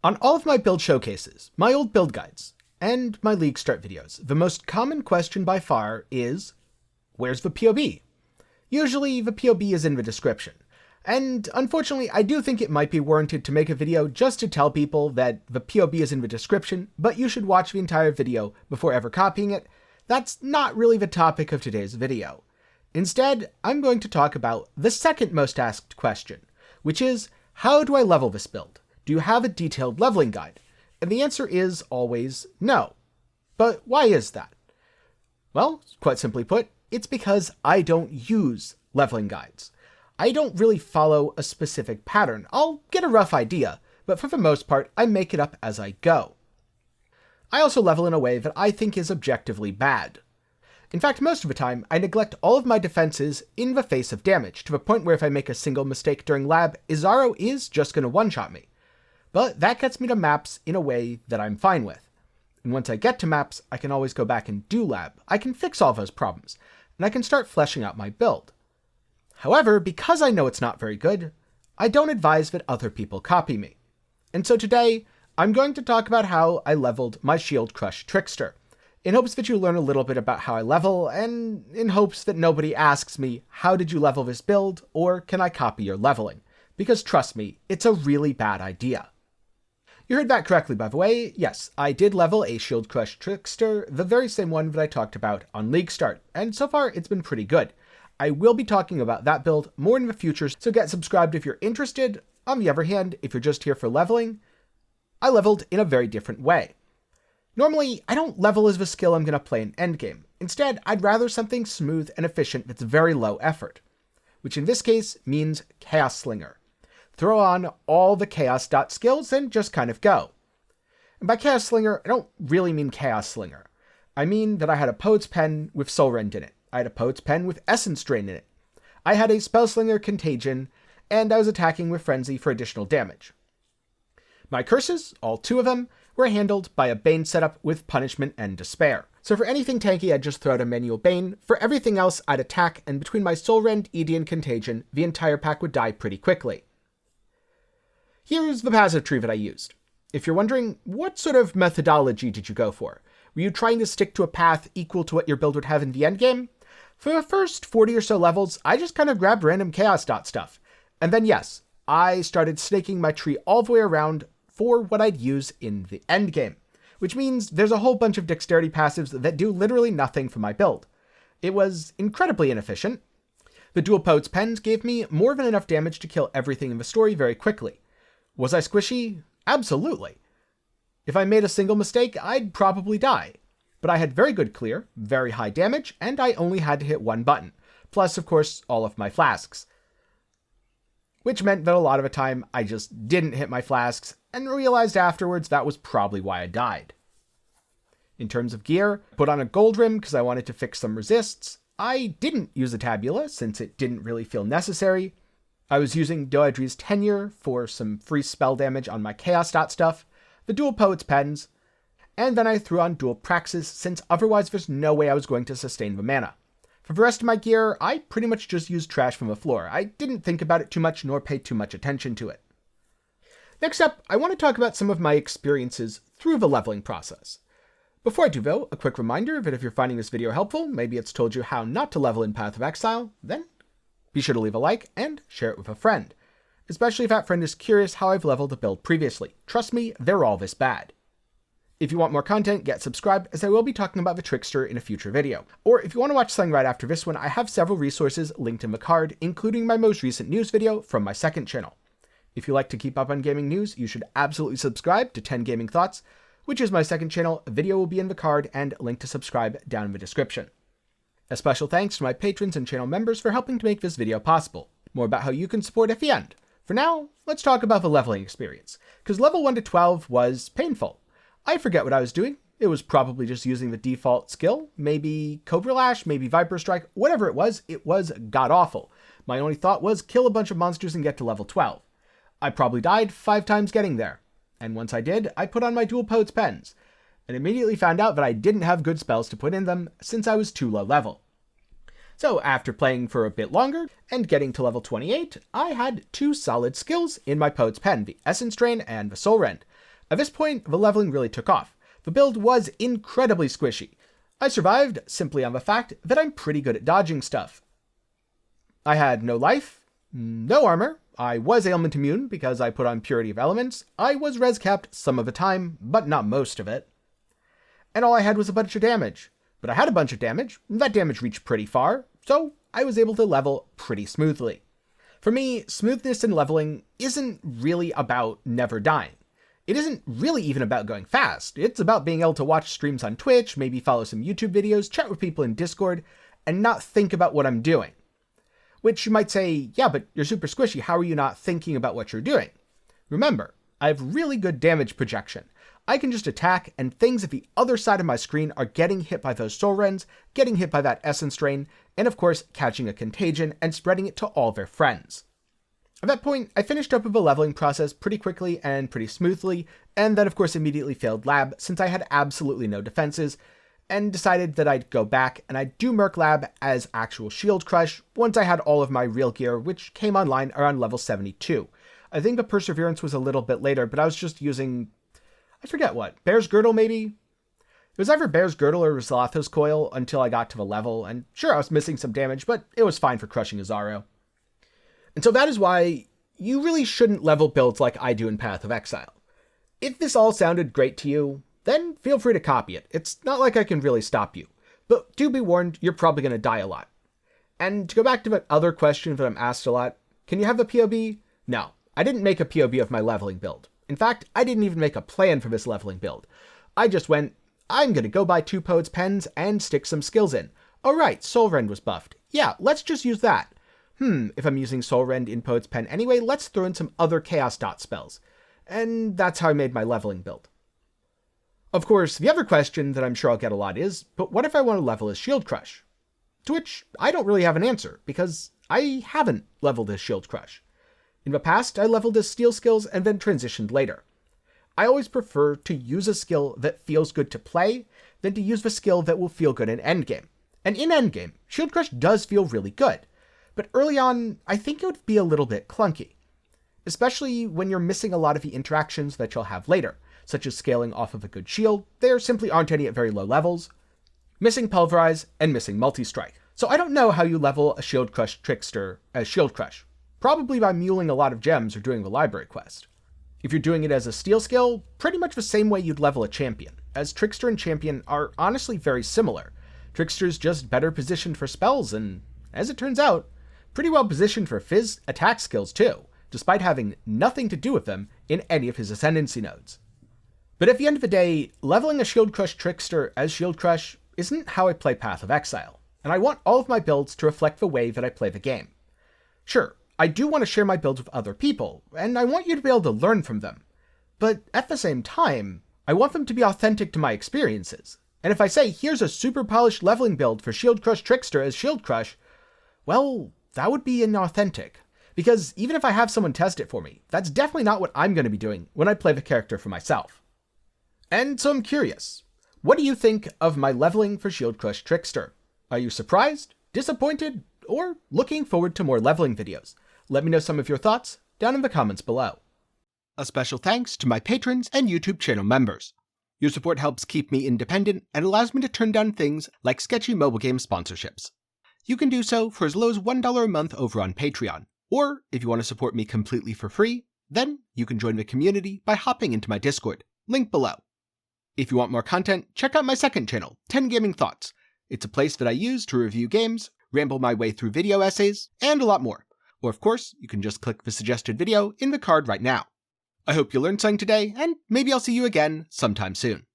On all of my build showcases, my old build guides, and my League Start videos, the most common question by far is, where's the POB? Usually the POB is in the description, and unfortunately I do think it might be warranted to make a video just to tell people that the POB is in the description, but you should watch the entire video before ever copying it. That's not really the topic of today's video. Instead, I'm going to talk about the second most asked question, which is, how do I level this build? Do you have a detailed leveling guide? And the answer is always no. But why is that? Well, quite simply put, it's because I don't use leveling guides. I don't really follow a specific pattern. I'll get a rough idea, but for the most part, I make it up as I go. I also level in a way that I think is objectively bad. In fact, most of the time, I neglect all of my defenses in the face of damage, to the point where if I make a single mistake during lab, Izaro is just going to one-shot me. But that gets me to maps in a way that I'm fine with. And once I get to maps, I can always go back and do lab. I can fix all those problems, and I can start fleshing out my build. However, because I know it's not very good, I don't advise that other people copy me. And so today, I'm going to talk about how I leveled my Shield Crush Trickster, in hopes that you learn a little bit about how I level, and in hopes that nobody asks me, how did you level this build, or can I copy your leveling? Because trust me, it's a really bad idea. You heard that correctly, by the way. Yes, I did level a Shield Crush Trickster, the very same one that I talked about on League Start, and so far it's been pretty good. I will be talking about that build more in the future, so get subscribed if you're interested. On the other hand, if you're just here for leveling, I leveled in a very different way. Normally, I don't level as the skill I'm going to play in endgame. Instead, I'd rather something smooth and efficient that's very low effort, which in this case means Chaos Slinger. Throw on all the Chaos dot skills and just kind of go. And by Chaos Slinger, I don't really mean Chaos Slinger. I mean that I had a Poet's Pen with Soul Rend in it. I had a Poet's Pen with Essence Drain in it. I had a Spellslinger Contagion, and I was attacking with Frenzy for additional damage. My curses, all 2 of them, were handled by a Bane setup with Punishment and Despair. So for anything tanky, I'd just throw out a manual Bane. For everything else, I'd attack, and between my Soul Rend, ED, and Contagion, the entire pack would die pretty quickly. Here's the passive tree that I used. If you're wondering, what sort of methodology did you go for? Were you trying to stick to a path equal to what your build would have in the endgame? For the first 40 or so levels, I just kind of grabbed random Chaos dot stuff. And then yes, I started snaking my tree all the way around for what I'd use in the endgame. Which means there's a whole bunch of dexterity passives that do literally nothing for my build. It was incredibly inefficient. The dual Poet's Pens gave me more than enough damage to kill everything in the story very quickly. Was I squishy? Absolutely. If I made a single mistake, I'd probably die. But I had very good clear, very high damage, and I only had to hit 1 button. Plus, of course, all of my flasks. Which meant that a lot of the time, I just didn't hit my flasks, and realized afterwards that was probably why I died. In terms of gear, I put on a gold rim because I wanted to fix some resists. I didn't use a tabula since it didn't really feel necessary. I was using Doedri's Tenure for some free spell damage on my Chaos dot stuff, the dual Poet's Pens, and then I threw on dual Praxis since otherwise there's no way I was going to sustain the mana. For the rest of my gear, I pretty much just used trash from the floor. I didn't think about it too much nor pay too much attention to it. Next up, I want to talk about some of my experiences through the leveling process. Before I do though, a quick reminder that if you're finding this video helpful, maybe it's told you how not to level in Path of Exile, then be sure to leave a like and share it with a friend. Especially if that friend is curious how I've leveled a build previously. Trust me, they're all this bad. If you want more content, get subscribed, as I will be talking about the Trickster in a future video. Or if you want to watch something right after this one, I have several resources linked in the card, including my most recent news video from my second channel. If you like to keep up on gaming news, you should absolutely subscribe to 10 Gaming Thoughts, which is my second channel. A video will be in the card and link to subscribe down in the description. A special thanks to my patrons and channel members for helping to make this video possible. More about how you can support at the end. For now, let's talk about the leveling experience, because level 1 to 12 was painful. I forget what I was doing. It was probably just using the default skill, maybe Cobra Lash, maybe Viper Strike, whatever it was god-awful. My only thought was kill a bunch of monsters and get to level 12. I probably died 5 times getting there. And once I did, I put on my dual Poet's Pens, and immediately found out that I didn't have good spells to put in them since I was too low level. So after playing for a bit longer and getting to level 28, I had 2 solid skills in my Poet's Pen, the Essence Drain and the Soul Rend. At this point, the leveling really took off. The build was incredibly squishy. I survived simply on the fact that I'm pretty good at dodging stuff. I had no life, no armor, I was ailment immune because I put on Purity of Elements, I was res capped some of the time, but not most of it. And all I had was a bunch of damage. But I had a bunch of damage, that damage reached pretty far, so I was able to level pretty smoothly. For me, smoothness in leveling isn't really about never dying. It isn't really even about going fast. It's about being able to watch streams on Twitch, maybe follow some YouTube videos, chat with people in Discord, and not think about what I'm doing. Which you might say, yeah, but you're super squishy, how are you not thinking about what you're doing? Remember, I have really good damage projection. I can just attack, and things at the other side of my screen are getting hit by those soul rends, getting hit by that essence drain, and of course, catching a contagion and spreading it to all their friends. At that point, I finished up with the leveling process pretty quickly and pretty smoothly, and then of course immediately failed lab since I had absolutely no defenses, and decided that I'd go back and I'd do Merc Lab as actual Shield Crush once I had all of my real gear, which came online around level 72. I think the Perseverance was a little bit later, but I was just using, I forget what, Bear's Girdle maybe? It was either Bear's Girdle or Zlatho's Coil until I got to the level, and sure, I was missing some damage, but it was fine for crushing Azaro. And so that is why you really shouldn't level builds like I do in Path of Exile. If this all sounded great to you, then feel free to copy it. It's not like I can really stop you. But do be warned, you're probably going to die a lot. And to go back to that other question that I'm asked a lot, can you have a POB? No, I didn't make a POB of my leveling build. In fact, I didn't even make a plan for this leveling build. I just went, I'm going to go buy 2 Poet's Pens and stick some skills in. Oh right, Soul Rend was buffed. Yeah, let's just use that. If I'm using Soul Rend in Poet's Pen anyway, let's throw in some other Chaos Dot spells. And that's how I made my leveling build. Of course, the other question that I'm sure I'll get a lot is, but what if I want to level as Shield Crush? To which I don't really have an answer, because I haven't leveled as Shield Crush. In the past, I leveled as Steel Skills and then transitioned later. I always prefer to use a skill that feels good to play than to use the skill that will feel good in endgame. And in endgame, Shield Crush does feel really good. But early on, I think it would be a little bit clunky. Especially when you're missing a lot of the interactions that you'll have later, such as scaling off of a good shield, there simply aren't any at very low levels, missing Pulverize, and missing Multi-Strike. So I don't know how you level a Shield Crush Trickster as Shield Crush. Probably by muling a lot of gems or doing the library quest. If you're doing it as a Steel skill, pretty much the same way you'd level a Champion, as Trickster and Champion are honestly very similar. Trickster's just better positioned for spells and, as it turns out, pretty well positioned for Fizz attack skills too, despite having nothing to do with them in any of his Ascendancy nodes. But at the end of the day, leveling a Shield Crush Trickster as Shield Crush isn't how I play Path of Exile, and I want all of my builds to reflect the way that I play the game. Sure, I do want to share my builds with other people, and I want you to be able to learn from them, but at the same time, I want them to be authentic to my experiences. And if I say, here's a super polished leveling build for Shield Crush Trickster as Shield Crush, well, that would be inauthentic. Because even if I have someone test it for me, that's definitely not what I'm going to be doing when I play the character for myself. And so I'm curious, what do you think of my leveling for Shield Crush Trickster? Are you surprised, disappointed, or looking forward to more leveling videos? Let me know some of your thoughts down in the comments below. A special thanks to my patrons and YouTube channel members. Your support helps keep me independent and allows me to turn down things like sketchy mobile game sponsorships. You can do so for as low as $1 a month over on Patreon, or if you want to support me completely for free, then you can join the community by hopping into my Discord, link below. If you want more content, check out my second channel, 10 Gaming Thoughts. It's a place that I use to review games, ramble my way through video essays, and a lot more. Or of course, you can just click the suggested video in the card right now. I hope you learned something today, and maybe I'll see you again sometime soon.